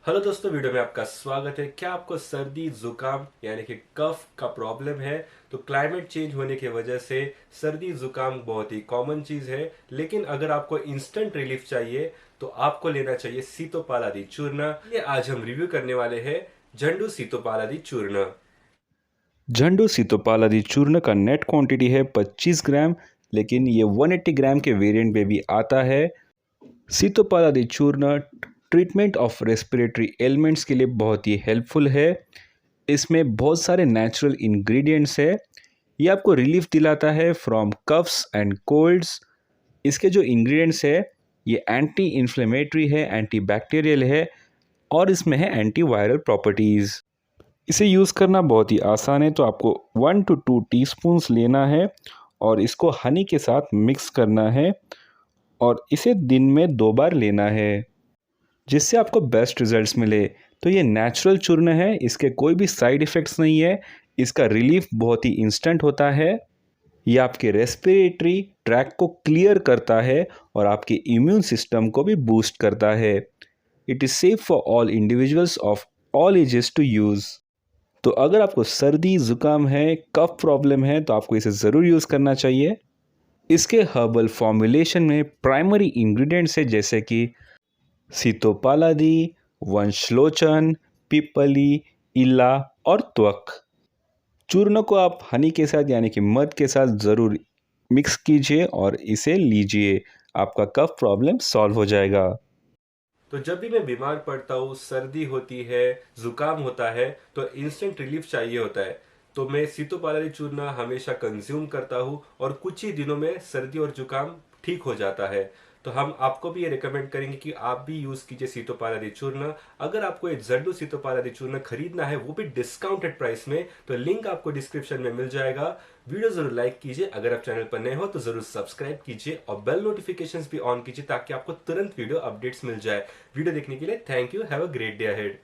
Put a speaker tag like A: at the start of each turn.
A: Hello दोस्तों, video में आपका स्वागत है। क्या आपको सर्दी जुकाम यानी कि कफ का प्रॉब्लम है? तो क्लाइमेट चेंज होने की वजह से सर्दी जुकाम बहुत ही कॉमन चीज है, लेकिन अगर आपको इंस्टेंट रिलीफ चाहिए तो आपको लेना चाहिए सीतोपालादी चूर्ण। ये आज हम रिव्यू करने वाले हैं झंडू सीतोपालादी चूर्ण।
B: झंडू सीतोपालादी चूर्ण का नेट क्वांटिटी है 25 ग्राम, लेकिन ये 180 ग्राम के वेरिएंट में भी आता है। सीतोपालादी चूर्ण ट्रीटमेंट ऑफ रेस्पिरेटरी एलिमेंट्स के लिए बहुत ही हेल्पफुल है। इसमें बहुत सारे नेचुरल इंग्रेडिएंट्स है। ये आपको रिलीफ दिलाता है फ्रॉम कफ्स एंड कोल्ड्स। इसके जो इंग्रेडिएंट्स है ये एंटी इन्फ्लेमेटरी है, एंटी बैक्टीरियल है और इसमें है एंटी वायरल प्रॉपर्टीज़। इसे यूज़ करना बहुत ही आसान है। तो आपको 1 to 2 टीस्पून्स लेना है और इसको हनी के साथ मिक्स करना है और इसे दिन में 2 बार लेना है, जिससे आपको बेस्ट रिजल्ट्स मिले। तो ये नेचुरल चूर्ण है, इसके कोई भी साइड इफ़ेक्ट्स नहीं है। इसका रिलीफ बहुत ही इंस्टेंट होता है। ये आपके रेस्पिरेटरी ट्रैक को क्लियर करता है और आपके इम्यून सिस्टम को भी बूस्ट करता है। It is safe for all individuals of all ages to use. तो अगर आपको सर्दी ज़ुकाम है, कफ प्रॉब्लम है, तो आपको इसे ज़रूर यूज़ करना चाहिए। इसके हर्बल फॉर्मुलेशन में प्राइमरी इंग्रेडिएंट्स है जैसे कि सीतोपालादी, वंशलोचन, पिपली, इला और त्वक। चूर्ण को आप हनी के साथ यानी कि मध के साथ ज़रूर मिक्स कीजिए और इसे लीजिए। आपका कफ प्रॉब्लम सॉल्व हो जाएगा।
A: तो जब भी मैं बीमार पड़ता हूँ, सर्दी होती है, जुकाम होता है, तो इंस्टेंट रिलीफ चाहिए होता है, तो मैं सीतोपालादी चूर्ण हमेशा कंज्यूम करता हूँ और कुछ ही दिनों में सर्दी और जुकाम ठीक हो जाता है। तो हम आपको भी ये रिकमेंड करेंगे कि आप भी यूज कीजिए सीतोपालादी चूर्ण। अगर आपको ये जड्डू सीतोपालादी चूर्ण खरीदना है, वो भी डिस्काउंटेड प्राइस में, तो लिंक आपको डिस्क्रिप्शन में मिल जाएगा। वीडियो जरूर लाइक कीजिए, अगर आप चैनल पर नए हो तो जरूर सब्सक्राइब कीजिए और बेल नोटिफिकेशंस भी ऑन कीजिए ताकि आपको तुरंत वीडियो अपडेट्स मिल जाए। वीडियो देखने के लिए thank you. Have a great day ahead.